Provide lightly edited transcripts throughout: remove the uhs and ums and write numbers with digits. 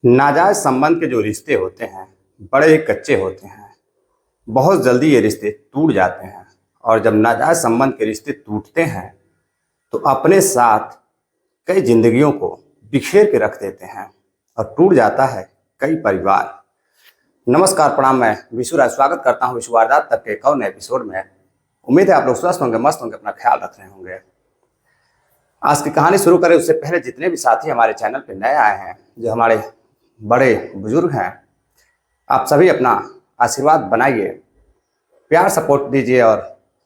नाजायज संबंध के जो रिश्ते होते हैं बड़े ही कच्चे होते हैं। बहुत जल्दी ये रिश्ते टूट जाते हैं और जब नाजायज संबंध के रिश्ते टूटते हैं तो अपने साथ कई जिंदगियों को बिखेर के रख देते हैं और टूट जाता है कई परिवार। नमस्कार, प्रणाम। मैं विशु राय स्वागत करता हूँ विशु वारदात तक के एक और नए एपिसोड में। उम्मीद है आप लोग स्वस्थ होंगे, मस्त होंगे, अपना ख्याल रख रहे होंगे। आज की कहानी शुरू करें उससे पहले जितने भी साथी हमारे चैनल पर नए आए हैं, जो हमारे बड़े बुजुर्ग हैं, आप सभी अपना आशीर्वाद बनाइए, प्यार सपोर्ट दीजिए और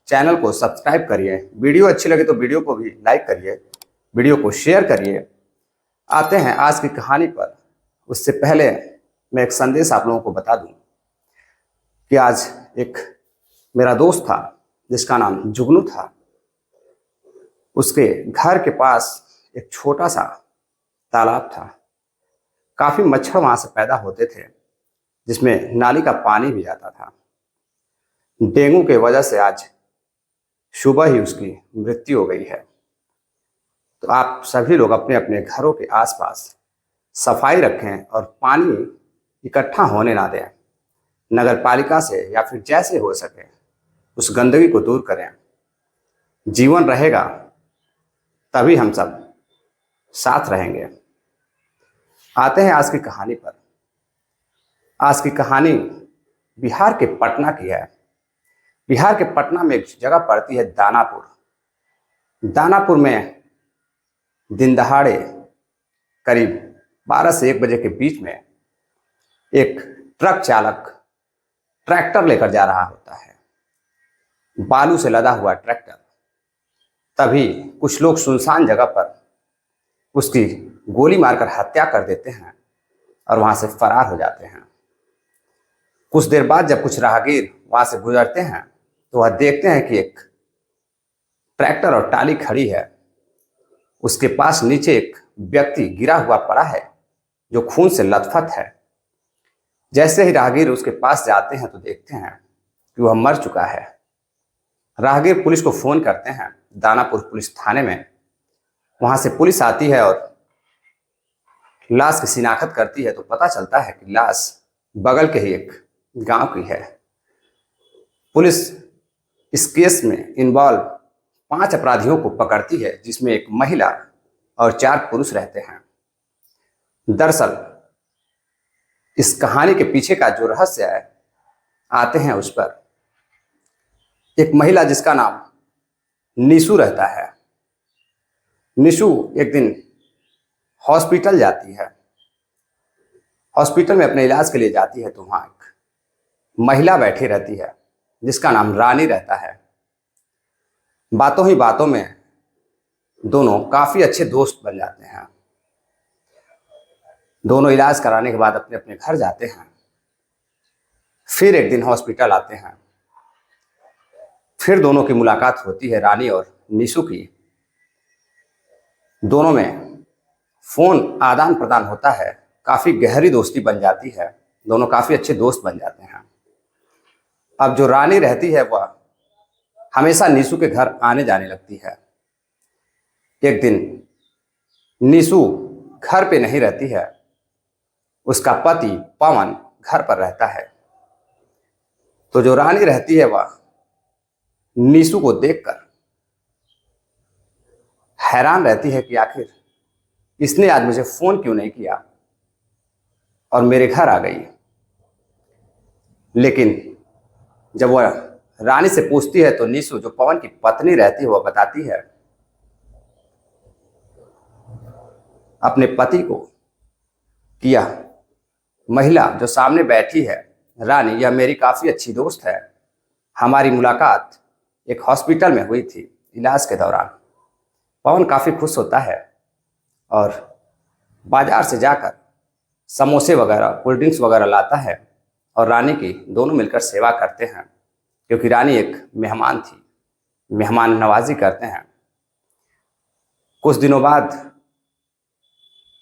चैनल को सब्सक्राइब करिए। वीडियो अच्छी लगे तो वीडियो को भी लाइक करिए, वीडियो को शेयर करिए। आते हैं आज की कहानी पर। उससे पहले मैं एक संदेश आप लोगों को बता दूं कि आज एक मेरा दोस्त था जिसका नाम जुगनू था। उसके घर के पास एक छोटा सा तालाब था। काफी मच्छर वहां से पैदा होते थे जिसमें नाली का पानी भी जाता था। डेंगू के वजह से आज सुबह ही उसकी मृत्यु हो गई है। तो आप सभी लोग अपने अपने घरों के आसपास सफाई रखें और पानी इकट्ठा होने ना दें। नगर पालिका से या फिर जैसे हो सके उस गंदगी को दूर करें। जीवन रहेगा तभी हम सब साथ रहेंगे। आते हैं आज की कहानी पर। आज की कहानी बिहार के पटना की है। बिहार के पटना में एक जगह पड़ती है दानापुर। दानापुर में दिन दहाड़े करीब 12 से 1 बजे के बीच में एक ट्रक चालक ट्रैक्टर लेकर जा रहा होता है, बालू से लदा हुआ ट्रैक्टर। तभी कुछ लोग सुनसान जगह पर उसकी गोली मारकर हत्या कर देते हैं और वहां से फरार हो जाते हैं। कुछ देर बाद जब कुछ राहगीर वहां से गुजरते हैं तो वह देखते हैं कि एक ट्रैक्टर और टाली खड़ी है। उसके पास नीचे एक व्यक्ति गिरा हुआ पड़ा है जो खून से लथपथ है। जैसे ही राहगीर उसके पास जाते हैं तो देखते हैं कि वह मर चुका है। राहगीर पुलिस को फोन करते हैं, दानापुर पुलिस थाने में। वहां से पुलिस आती है और लाश की शिनाख्त करती है तो पता चलता है कि लाश बगल के ही एक गांव की है। पुलिस इस केस में इन्वॉल्व 5 अपराधियों को पकड़ती है जिसमें एक महिला और 4 पुरुष रहते हैं। दरअसल इस कहानी के पीछे का जो रहस्य है, आते हैं उस पर। एक महिला जिसका नाम निशु रहता है। निशु एक दिन हॉस्पिटल जाती है। हॉस्पिटल में अपने इलाज के लिए जाती है तो वहां एक महिला बैठी रहती है जिसका नाम रानी रहता है। बातों ही बातों में दोनों काफी अच्छे दोस्त बन जाते हैं। दोनों इलाज कराने के बाद अपने अपने घर जाते हैं। फिर एक दिन हॉस्पिटल आते हैं। फिर दोनों की मुलाकात होती है, रानी और निशु की। दोनों में फोन आदान प्रदान होता है। काफी गहरी दोस्ती बन जाती है। दोनों काफी अच्छे दोस्त बन जाते हैं। अब जो रानी रहती है वह हमेशा निशु के घर आने जाने लगती है। एक दिन निशु घर पे नहीं रहती है। उसका पति पवन घर पर रहता है। तो जो रानी रहती है वह निशु को देखकर हैरान रहती है कि आखिर इसने आज मुझे फोन क्यों नहीं किया और मेरे घर आ गई। लेकिन जब वह रानी से पूछती है तो निशु, जो पवन की पत्नी रहती है, वह बताती है अपने पति को कि यह महिला जो सामने बैठी है, रानी, यह मेरी काफी अच्छी दोस्त है। हमारी मुलाकात एक हॉस्पिटल में हुई थी इलाज के दौरान। पवन काफी खुश होता है और बाजार से जाकर समोसे वगैरह, कोल्ड ड्रिंक्स वगैरह लाता है और रानी की दोनों मिलकर सेवा करते हैं, क्योंकि रानी एक मेहमान थी। मेहमान नवाजी करते हैं। कुछ दिनों बाद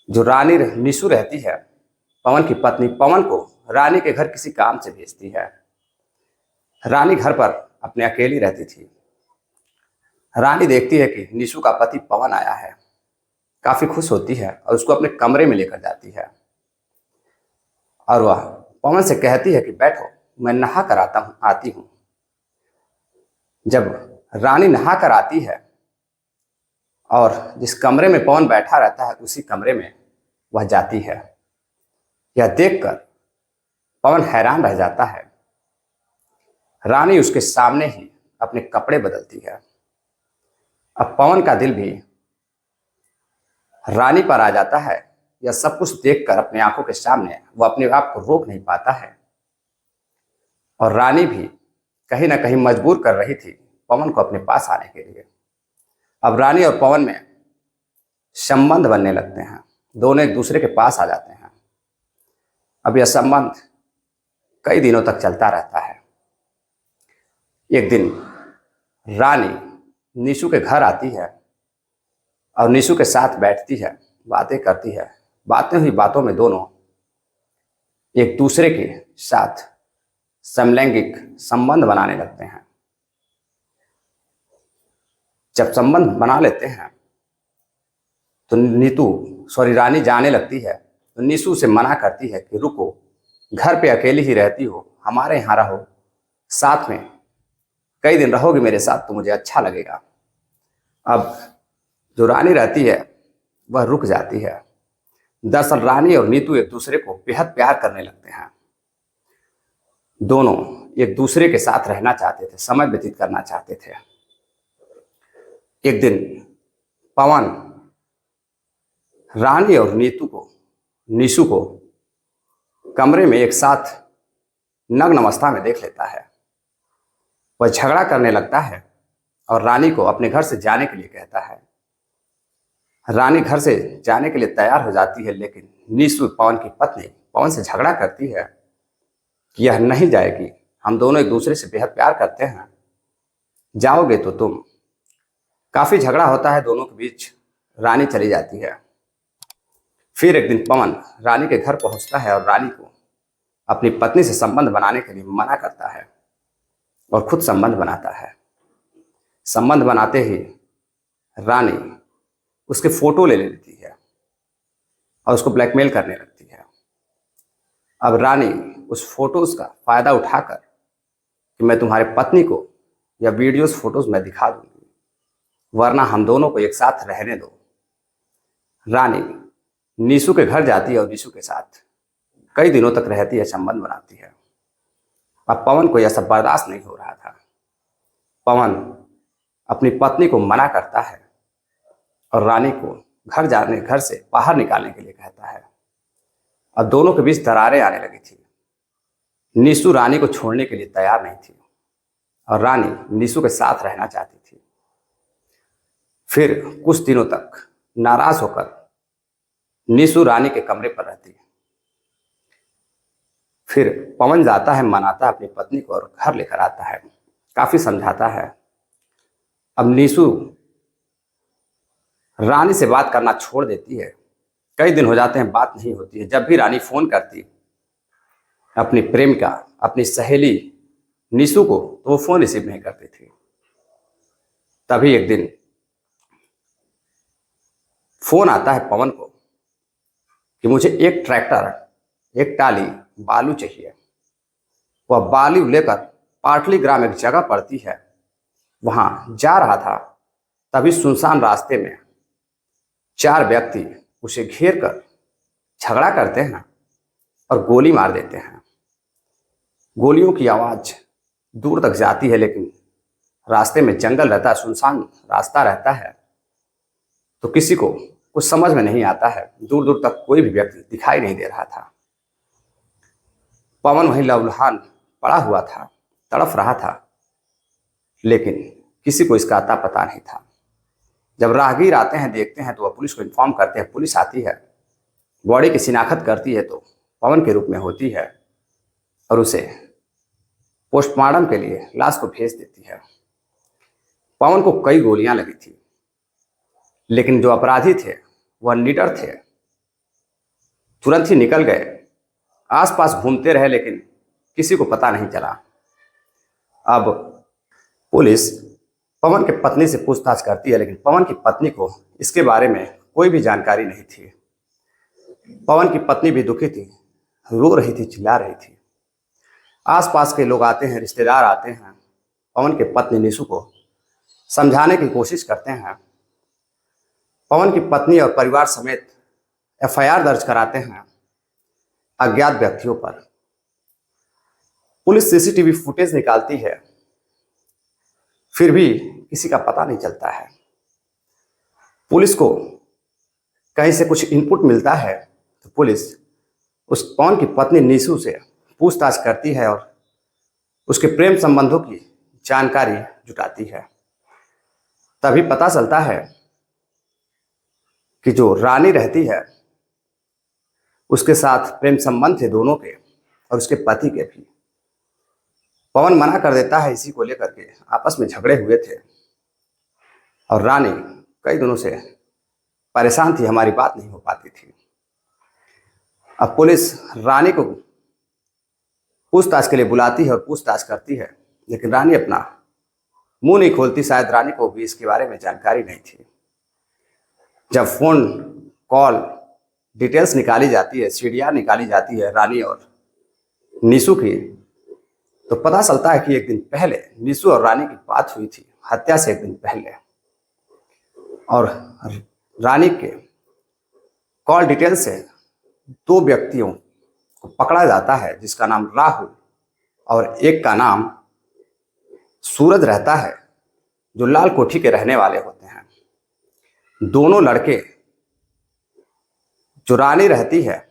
जो रानी निशु रहती है, पवन की पत्नी, पवन को रानी के घर किसी काम से भेजती है। रानी घर पर अपने अकेली रहती थी। रानी देखती है कि निशु का पति पवन आया है। काफी खुश होती है और उसको अपने कमरे में लेकर जाती है। और वह पवन से कहती है कि बैठो, मैं नहा कर आती हूँ। जब रानी नहा कर आती है और जिस कमरे में पवन बैठा रहता है उसी कमरे में वह जाती है। यह देखकर पवन हैरान रह जाता है। रानी उसके सामने ही अपने कपड़े बदलती है। अब पवन का दिल भी रानी पर आ जाता है। यह सब कुछ देखकर अपनी आंखों के सामने वह अपने आप को रोक नहीं पाता है। और रानी भी कहीं ना कहीं मजबूर कर रही थी पवन को अपने पास आने के लिए। अब रानी और पवन में संबंध बनने लगते हैं। दोनों एक दूसरे के पास आ जाते हैं। अब यह संबंध कई दिनों तक चलता रहता है। एक दिन रानी निशु के घर आती है और निशु के साथ बैठती है, बातें करती है। बातें हुई बातों में दोनों एक दूसरे के साथ समलैंगिक संबंध बनाने लगते हैं। जब संबंध बना लेते हैं तो रानी जाने लगती है। तो निशु से मना करती है कि रुको, घर पे अकेली ही रहती हो, हमारे यहाँ रहो, साथ में कई दिन रहोगे मेरे साथ तो मुझे अच्छा लगेगा। अब जो रानी रहती है वह रुक जाती है। दरअसल रानी और नीतू एक दूसरे को बेहद प्यार करने लगते हैं। दोनों एक दूसरे के साथ रहना चाहते थे, समय व्यतीत करना चाहते थे। एक दिन पवन रानी और निशु को कमरे में एक साथ नग्न अवस्था में देख लेता है। वह झगड़ा करने लगता है और रानी को अपने घर से जाने के लिए कहता है। रानी घर से जाने के लिए तैयार हो जाती है, लेकिन निशु पवन की पत्नी पवन से झगड़ा करती है कि यह नहीं जाएगी, हम दोनों एक दूसरे से बेहद प्यार करते हैं, जाओगे तो तुम। काफी झगड़ा होता है दोनों के बीच। रानी चली जाती है। फिर एक दिन पवन रानी के घर पहुंचता है और रानी को अपनी पत्नी से संबंध बनाने के लिए मना करता है और खुद संबंध बनाता है। संबंध बनाते ही रानी उसके फोटो ले लेती है और उसको ब्लैकमेल करने लगती है। अब रानी उस फोटोज का फायदा उठाकर कि मैं तुम्हारे पत्नी को या वीडियोस फोटोज में दिखा दूंगी, वरना हम दोनों को एक साथ रहने दो। रानी निशु के घर जाती है और निशु के साथ कई दिनों तक रहती है, संबंध बनाती है। अब पवन को यह सब बर्दाश्त नहीं हो रहा था। पवन अपनी पत्नी को मना करता है और रानी को घर से बाहर निकालने के लिए कहता है। अब दोनों के बीच दरारें आने लगी थी। निशु रानी को छोड़ने के लिए तैयार नहीं थी और रानी निशु के साथ रहना चाहती थी। फिर कुछ दिनों तक नाराज होकर निशु रानी के कमरे पर रहती है। फिर पवन जाता है, मनाता है अपनी पत्नी को और घर लेकर आता है, काफी समझाता है। अब निशु रानी से बात करना छोड़ देती है। कई दिन हो जाते हैं, बात नहीं होती है। जब भी रानी फोन करती अपनी प्रेमिका, अपनी सहेली निशु को, तो वो फोन रिसीव नहीं करती थी। तभी एक दिन फोन आता है पवन को कि मुझे एक ट्रैक्टर, एक टाली बालू चाहिए। वह बालू लेकर पाटली ग्राम एक जगह पड़ती है, वहां जा रहा था। तभी सुनसान रास्ते में 4 व्यक्ति उसे घेर कर झगड़ा करते हैं और गोली मार देते हैं। गोलियों की आवाज दूर तक जाती है, लेकिन रास्ते में जंगल रहता है, सुनसान रास्ता रहता है, तो किसी को कुछ समझ में नहीं आता है। दूर दूर तक कोई भी व्यक्ति दिखाई नहीं दे रहा था। पवन वहीं लहूलुहान पड़ा हुआ था, तड़फ रहा था, लेकिन किसी को इसका अता पता नहीं था। जब राहगीर आते हैं, देखते हैं, तो वह पुलिस को इन्फॉर्म करते हैं। पुलिस आती है, बॉडी की शिनाख्त करती है तो पवन के रूप में होती है और उसे पोस्टमार्टम के लिए लाश को भेज देती है। पवन को कई गोलियां लगी थी, लेकिन जो अपराधी थे वह निडर थे, तुरंत ही निकल गए। आसपास घूमते रहे, लेकिन किसी को पता नहीं चला। अब पुलिस पवन के पत्नी से पूछताछ करती है, लेकिन पवन की पत्नी को इसके बारे में कोई भी जानकारी नहीं थी। पवन की पत्नी भी दुखी थी, रो रही थी, चिल्ला रही थी। आसपास के लोग आते हैं, रिश्तेदार आते हैं, पवन की पत्नी निशु को समझाने की कोशिश करते हैं। पवन की पत्नी और परिवार समेत एफआईआर दर्ज कराते हैं अज्ञात व्यक्तियों पर। पुलिस सीसीटीवी फुटेज निकालती है, फिर भी किसी का पता नहीं चलता है। पुलिस को कहीं से कुछ इनपुट मिलता है तो पुलिस उस पवन की पत्नी निशु से पूछताछ करती है और उसके प्रेम संबंधों की जानकारी जुटाती है। तभी पता चलता है कि जो रानी रहती है उसके साथ प्रेम संबंध थे दोनों के और उसके पति के भी। पवन मना कर देता है इसी को लेकर के, आपस में झगड़े हुए थे और रानी कई दिनों से परेशान थी, हमारी बात नहीं हो पाती थी। अब पुलिस रानी को पूछताछ के लिए बुलाती है और पूछताछ करती है, लेकिन रानी अपना मुंह नहीं खोलती। शायद रानी को भी इसके बारे में जानकारी नहीं थी। जब फोन कॉल डिटेल्स निकाली जाती है, सीडीआर निकाली जाती है रानी और निशु की, तो पता चलता है कि एक दिन पहले निशु और रानी की बात हुई थी, हत्या से एक दिन पहले। और रानी के कॉल डिटेल से 2 व्यक्तियों को पकड़ा जाता है, जिसका नाम राहुल और एक का नाम सूरज रहता है, जो लाल कोठी के रहने वाले होते हैं। दोनों लड़के, जो रानी रहती है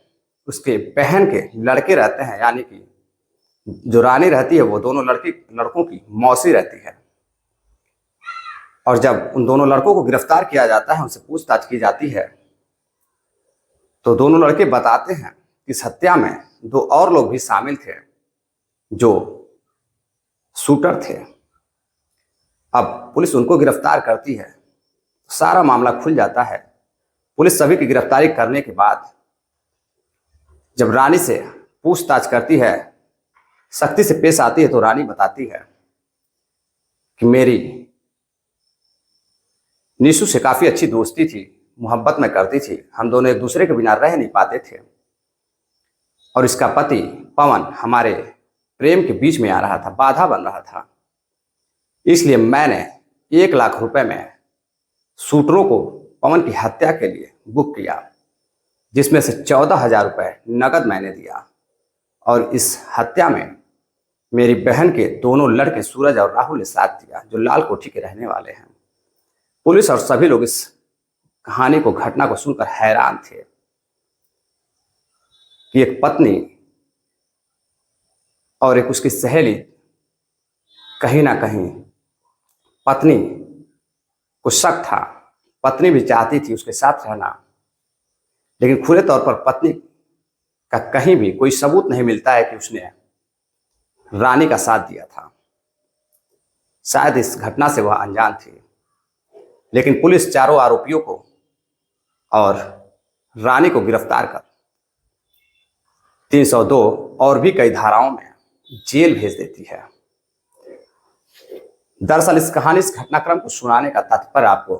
उसके बहन के लड़के रहते हैं, यानी कि जो रानी रहती है वो दोनों लड़कों की मौसी रहती है। और जब उन दोनों लड़कों को गिरफ्तार किया जाता है, उनसे पूछताछ की जाती है, तो दोनों लड़के बताते हैं कि इस हत्या में 2 और लोग भी शामिल थे जो शूटर थे। अब पुलिस उनको गिरफ्तार करती है, सारा मामला खुल जाता है। पुलिस सभी की गिरफ्तारी करने के बाद जब रानी से पूछताछ करती है, सख्ती से पेश आती है, तो रानी बताती है कि मेरी निशु से काफी अच्छी दोस्ती थी, मोहब्बत में करती थी, हम दोनों एक दूसरे के बिना रह नहीं पाते थे और इसका पति पवन हमारे प्रेम के बीच में आ रहा था, बाधा बन रहा था। इसलिए मैंने 1 लाख रुपए में शूटरों को पवन की हत्या के लिए बुक किया, जिसमें से 14,000 रुपए नगद मैंने दिया और इस हत्या में मेरी बहन के दोनों लड़के सूरज और राहुल ने साथ दिया, जो लाल कोठी के रहने वाले हैं। पुलिस और सभी लोग इस कहानी को, घटना को सुनकर हैरान थे कि एक पत्नी और एक उसकी सहेली, कहीं ना कहीं पत्नी को शक था, पत्नी भी चाहती थी उसके साथ रहना, लेकिन खुले तौर पर पत्नी का कहीं भी कोई सबूत नहीं मिलता है कि उसने रानी का साथ दिया था। शायद इस घटना से वह अनजान थी, लेकिन पुलिस चारों आरोपियों को और रानी को गिरफ्तार कर 302 और भी कई धाराओं में जेल भेज देती है। दरअसल इस घटनाक्रम को सुनाने का तात्पर्य आपको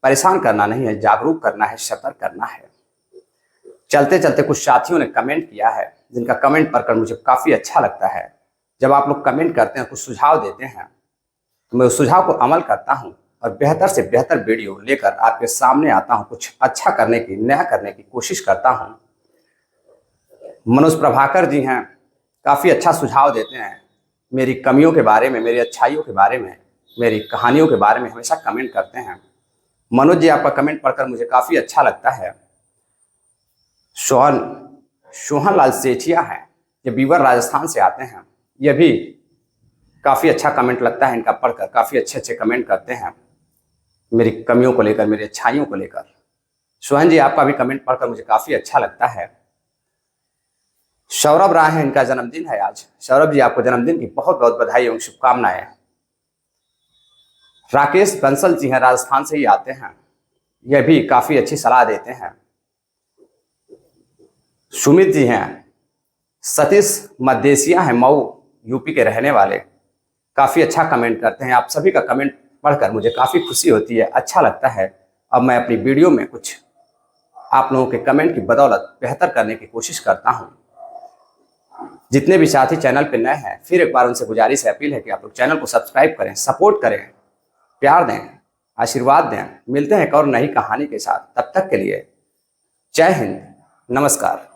परेशान करना नहीं है, जागरूक करना है, सतर्क करना है। चलते चलते कुछ साथियों ने कमेंट किया है, जिनका कमेंट पढ़कर मुझे काफी अच्छा लगता है। जब आप लोग कमेंट करते हैं, कुछ सुझाव देते हैं, तो मैं उस सुझाव को अमल करता हूं और बेहतर से बेहतर वीडियो लेकर आपके सामने आता हूं, कुछ अच्छा करने की, नया करने की कोशिश करता हूं। मनोज प्रभाकर जी हैं, काफ़ी अच्छा सुझाव देते हैं, मेरी कमियों के बारे में, मेरी अच्छाइयों के बारे में, मेरी कहानियों के बारे में हमेशा कमेंट करते हैं। मनोज जी, आपका कमेंट पढ़कर मुझे काफ़ी अच्छा लगता है। सोहन लाल सेठिया हैं, ये बीवर राजस्थान से आते हैं, यह भी काफ़ी अच्छा कमेंट लगता है इनका पढ़कर, काफ़ी अच्छे अच्छे कमेंट करते हैं मेरी कमियों को लेकर, मेरी अच्छाइयों को लेकर। सोहन जी, आपका भी कमेंट पढ़कर मुझे काफ़ी अच्छा लगता है। सौरभ राय है, इनका जन्मदिन है आज। सौरभ जी, आपको जन्मदिन की बहुत बहुत बधाई एवं शुभकामनाएं। राकेश बंसल जी हैं, राजस्थान से ही आते हैं, यह भी काफ़ी अच्छी सलाह देते हैं। सुमित जी हैं, सतीश मदेसिया हैं, मऊ यूपी के रहने वाले, काफ़ी अच्छा कमेंट करते हैं। आप सभी का कमेंट पढ़कर मुझे काफ़ी खुशी होती है, अच्छा लगता है। अब मैं अपनी वीडियो में कुछ आप लोगों के कमेंट की बदौलत बेहतर करने की कोशिश करता हूं। जितने भी साथी चैनल पे नए हैं, फिर एक बार उनसे गुजारिश है, अपील है कि आप लोग चैनल को सब्सक्राइब करें, सपोर्ट करें, प्यार दें, आशीर्वाद दें। मिलते हैं एक और नई कहानी के साथ, तब तक के लिए जय हिंद, नमस्कार।